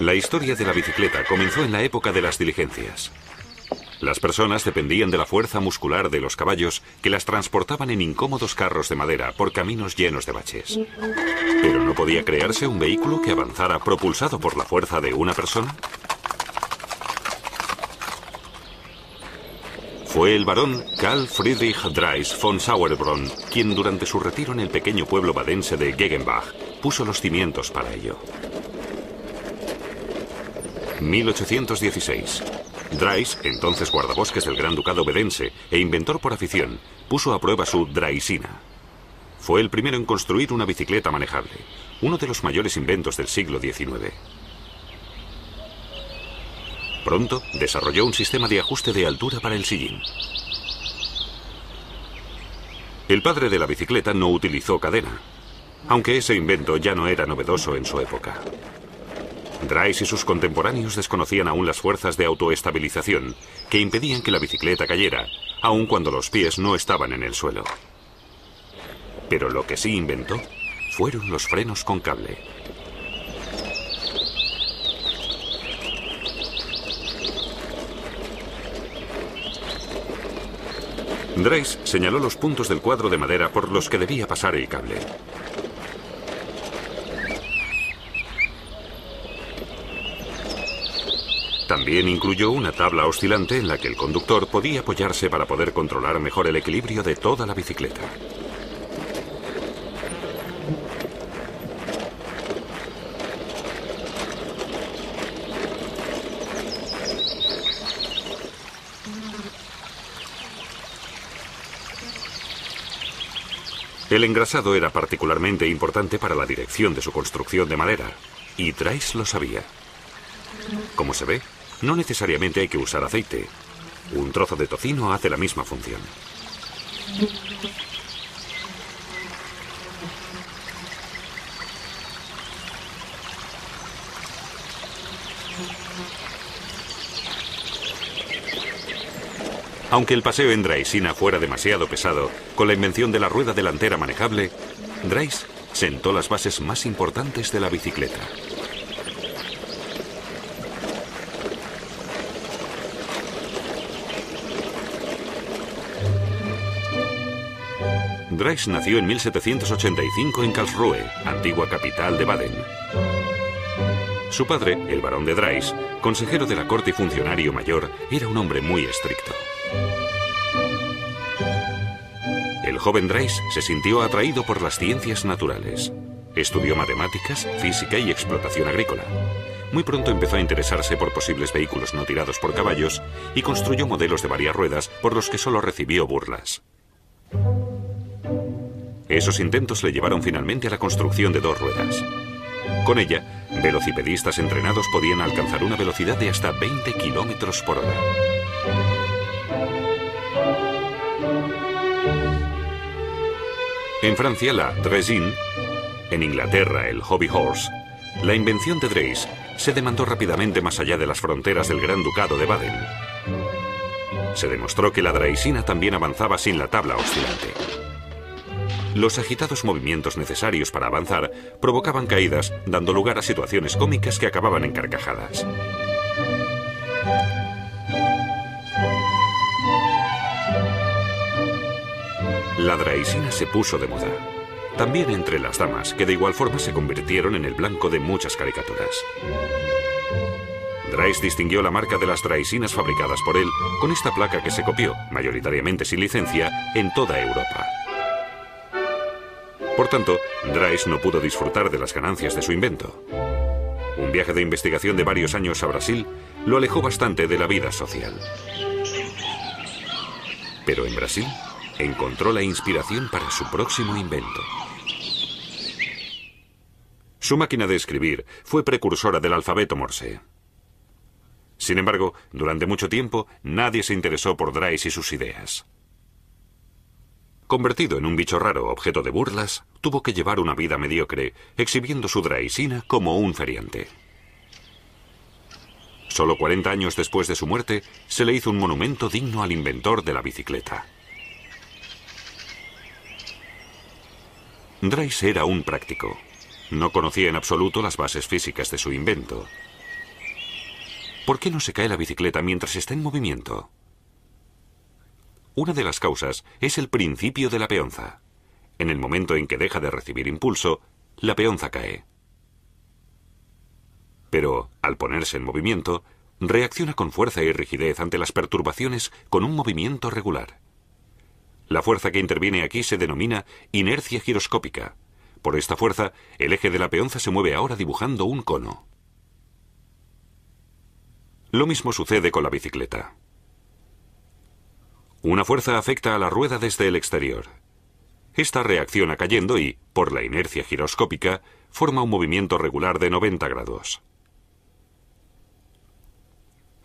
La historia de la bicicleta comenzó en la época de las diligencias. Las personas dependían de la fuerza muscular de los caballos que las transportaban en incómodos carros de madera por caminos llenos de baches. ¿Pero no podía crearse un vehículo que avanzara propulsado por la fuerza de una persona? Fue el barón Carl Friedrich Drais von Sauerbronn quien durante su retiro en el pequeño pueblo badense de Gegenbach puso los cimientos para ello. 1816. Drais, entonces guardabosques del Gran Ducado Badense e inventor por afición, puso a prueba su Draisina. Fue el primero en construir una bicicleta manejable, uno de los mayores inventos del siglo XIX. Pronto desarrolló un sistema de ajuste de altura para el sillín. El padre de la bicicleta no utilizó cadena, aunque ese invento ya no era novedoso en su época. Drais y sus contemporáneos desconocían aún las fuerzas de autoestabilización que impedían que la bicicleta cayera, aun cuando los pies no estaban en el suelo. Pero lo que sí inventó fueron los frenos con cable. Drais señaló los puntos del cuadro de madera por los que debía pasar el cable. También incluyó una tabla oscilante en la que el conductor podía apoyarse para poder controlar mejor el equilibrio de toda la bicicleta. El engrasado era particularmente importante para la dirección de su construcción de madera, y Drais lo sabía. Como se ve, no necesariamente hay que usar aceite. Un trozo de tocino hace la misma función. Aunque el paseo en Draisina fuera demasiado pesado, con la invención de la rueda delantera manejable, Drais sentó las bases más importantes de la bicicleta. Drais nació en 1785 en Karlsruhe, antigua capital de Baden. Su padre, el barón de Drais, consejero de la corte y funcionario mayor, era un hombre muy estricto. El joven Drais se sintió atraído por las ciencias naturales. Estudió matemáticas, física y explotación agrícola. Muy pronto empezó a interesarse por posibles vehículos no tirados por caballos y construyó modelos de varias ruedas por los que solo recibió burlas. Esos intentos le llevaron finalmente a la construcción de dos ruedas. Con ella, velocipedistas entrenados podían alcanzar una velocidad de hasta 20 kilómetros por hora. En Francia, la Draisine, en Inglaterra, el Hobby Horse, la invención de Drais se demandó rápidamente más allá de las fronteras del Gran Ducado de Baden. Se demostró que la Draisina también avanzaba sin la tabla oscilante. Los agitados movimientos necesarios para avanzar provocaban caídas, dando lugar a situaciones cómicas que acababan en carcajadas. La Draisina se puso de moda, también entre las damas, que de igual forma se convirtieron en el blanco de muchas caricaturas. Drais distinguió la marca de las Draisinas fabricadas por él con esta placa que se copió, mayoritariamente sin licencia, en toda Europa. Por tanto, Drais no pudo disfrutar de las ganancias de su invento. Un viaje de investigación de varios años a Brasil lo alejó bastante de la vida social. Pero en Brasil encontró la inspiración para su próximo invento. Su máquina de escribir fue precursora del alfabeto Morse. Sin embargo, durante mucho tiempo nadie se interesó por Drais y sus ideas. Convertido en un bicho raro, objeto de burlas, tuvo que llevar una vida mediocre, exhibiendo su Draisina como un feriante. Solo 40 años después de su muerte, se le hizo un monumento digno al inventor de la bicicleta. Drais era un práctico. No conocía en absoluto las bases físicas de su invento. ¿Por qué no se cae la bicicleta mientras está en movimiento? Una de las causas es el principio de la peonza. En el momento en que deja de recibir impulso, la peonza cae. Pero, al ponerse en movimiento, reacciona con fuerza y rigidez ante las perturbaciones con un movimiento regular. La fuerza que interviene aquí se denomina inercia giroscópica. Por esta fuerza, el eje de la peonza se mueve ahora dibujando un cono. Lo mismo sucede con la bicicleta. Una fuerza afecta a la rueda desde el exterior. Esta reacciona cayendo y, por la inercia giroscópica, forma un movimiento regular de 90 grados.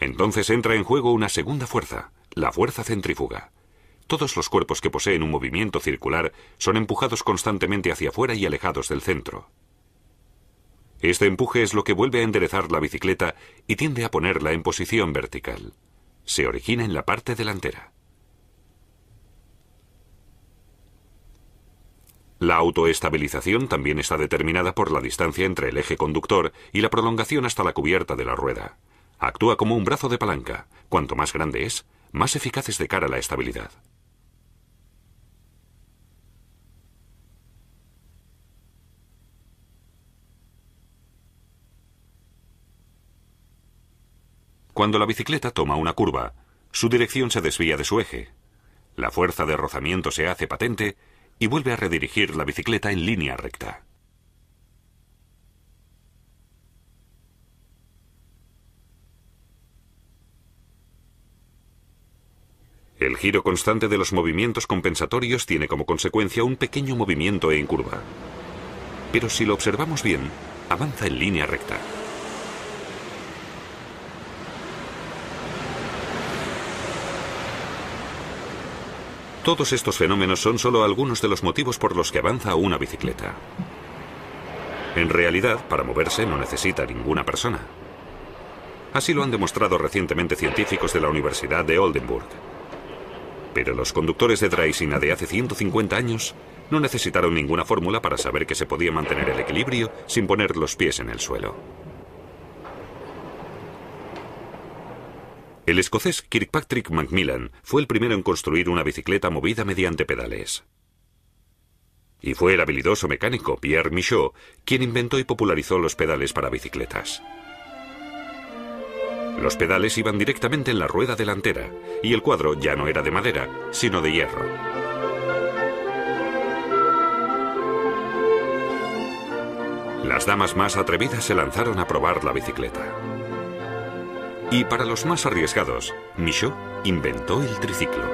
Entonces entra en juego una segunda fuerza, la fuerza centrífuga. Todos los cuerpos que poseen un movimiento circular son empujados constantemente hacia afuera y alejados del centro. Este empuje es lo que vuelve a enderezar la bicicleta y tiende a ponerla en posición vertical. Se origina en la parte delantera. La autoestabilización también está determinada por la distancia entre el eje conductor y la prolongación hasta la cubierta de la rueda. Actúa como un brazo de palanca. Cuanto más grande es, más eficaz es de cara a la estabilidad. Cuando la bicicleta toma una curva, su dirección se desvía de su eje. La fuerza de rozamiento se hace patente y vuelve a redirigir la bicicleta en línea recta. El giro constante de los movimientos compensatorios tiene como consecuencia un pequeño movimiento en curva. Pero si lo observamos bien, avanza en línea recta. Todos estos fenómenos son solo algunos de los motivos por los que avanza una bicicleta. En realidad, para moverse no necesita ninguna persona. Así lo han demostrado recientemente científicos de la Universidad de Oldenburg. Pero los conductores de Draisina de hace 150 años no necesitaron ninguna fórmula para saber que se podía mantener el equilibrio sin poner los pies en el suelo. El escocés Kirkpatrick Macmillan fue el primero en construir una bicicleta movida mediante pedales. Y fue el habilidoso mecánico Pierre Michaud quien inventó y popularizó los pedales para bicicletas. Los pedales iban directamente en la rueda delantera y el cuadro ya no era de madera, sino de hierro. Las damas más atrevidas se lanzaron a probar la bicicleta. Y para los más arriesgados, Michaud inventó el triciclo.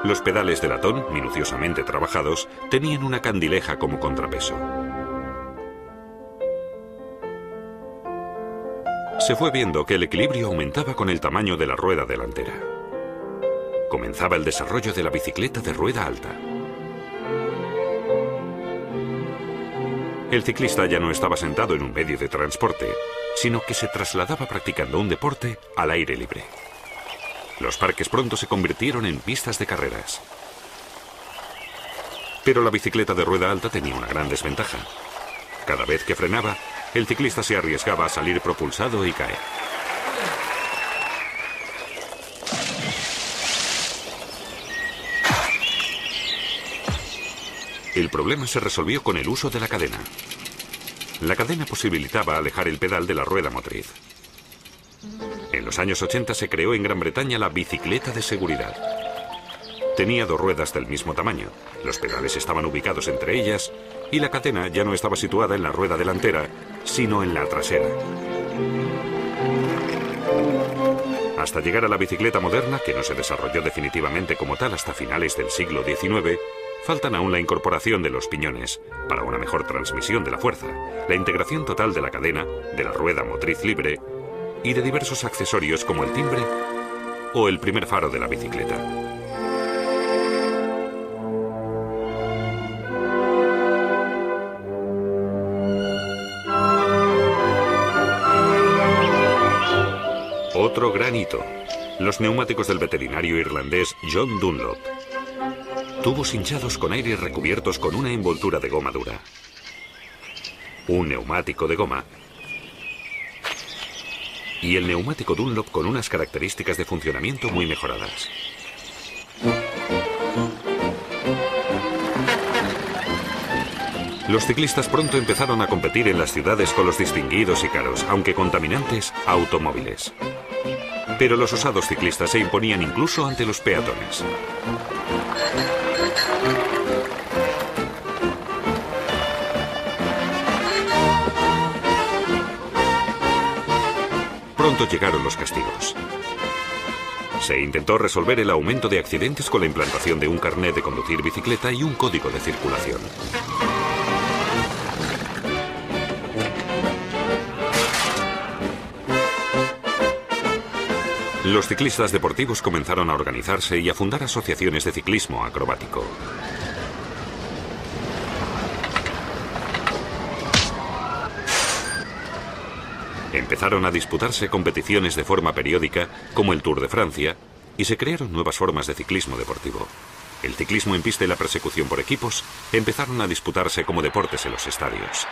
Los pedales de latón, minuciosamente trabajados, tenían una candileja como contrapeso. Se fue viendo que el equilibrio aumentaba con el tamaño de la rueda delantera. Comenzaba el desarrollo de la bicicleta de rueda alta. El ciclista ya no estaba sentado en un medio de transporte, sino que se trasladaba practicando un deporte al aire libre. Los parques pronto se convirtieron en pistas de carreras. Pero la bicicleta de rueda alta tenía una gran desventaja. Cada vez que frenaba, el ciclista se arriesgaba a salir propulsado y caer. El problema se resolvió con el uso de la cadena. La cadena posibilitaba alejar el pedal de la rueda motriz. En los años 80 se creó en Gran Bretaña la bicicleta de seguridad. Tenía dos ruedas del mismo tamaño, los pedales estaban ubicados entre ellas y la cadena ya no estaba situada en la rueda delantera, sino en la trasera. Hasta llegar a la bicicleta moderna, que no se desarrolló definitivamente como tal hasta finales del siglo XIX, faltan aún la incorporación de los piñones, para una mejor transmisión de la fuerza, la integración total de la cadena, de la rueda motriz libre y de diversos accesorios como el timbre o el primer faro de la bicicleta. Otro gran hito, los neumáticos del veterinario irlandés John Dunlop. Tubos hinchados con aire recubiertos con una envoltura de goma dura. Un neumático de goma y el neumático Dunlop con unas características de funcionamiento muy mejoradas. Los ciclistas pronto empezaron a competir en las ciudades con los distinguidos y caros, aunque contaminantes, automóviles. Pero los osados ciclistas se imponían incluso ante los peatones. Pronto llegaron los castigos. Se intentó resolver el aumento de accidentes con la implantación de un carnet de conducir bicicleta y un código de circulación. Los ciclistas deportivos comenzaron a organizarse y a fundar asociaciones de ciclismo acrobático. Empezaron a disputarse competiciones de forma periódica, como el Tour de Francia, y se crearon nuevas formas de ciclismo deportivo. El ciclismo en pista y la persecución por equipos empezaron a disputarse como deportes en los estadios.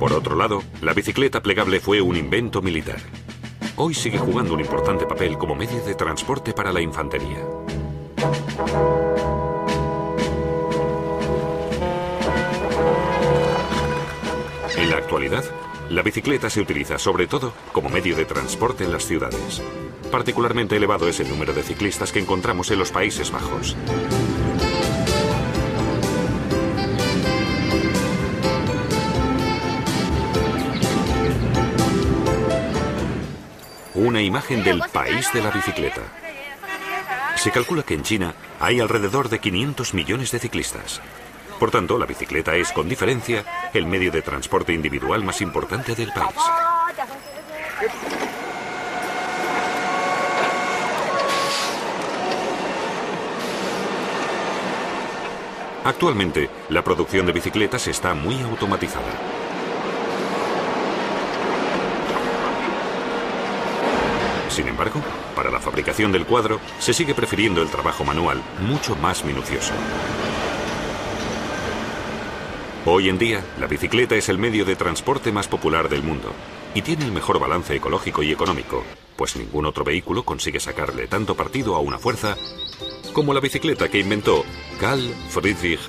Por otro lado, la bicicleta plegable fue un invento militar. Hoy sigue jugando un importante papel como medio de transporte para la infantería. En la actualidad, la bicicleta se utiliza sobre todo como medio de transporte en las ciudades. Particularmente elevado es el número de ciclistas que encontramos en los Países Bajos. Una imagen del país de la bicicleta. Se calcula que en China hay alrededor de 500 millones de ciclistas. Por tanto, la bicicleta es, con diferencia, el medio de transporte individual más importante del país. Actualmente, la producción de bicicletas está muy automatizada. Sin embargo, para la fabricación del cuadro se sigue prefiriendo el trabajo manual, mucho más minucioso. Hoy en día, la bicicleta es el medio de transporte más popular del mundo y tiene el mejor balance ecológico y económico, pues ningún otro vehículo consigue sacarle tanto partido a una fuerza como la bicicleta que inventó Carl Friedrich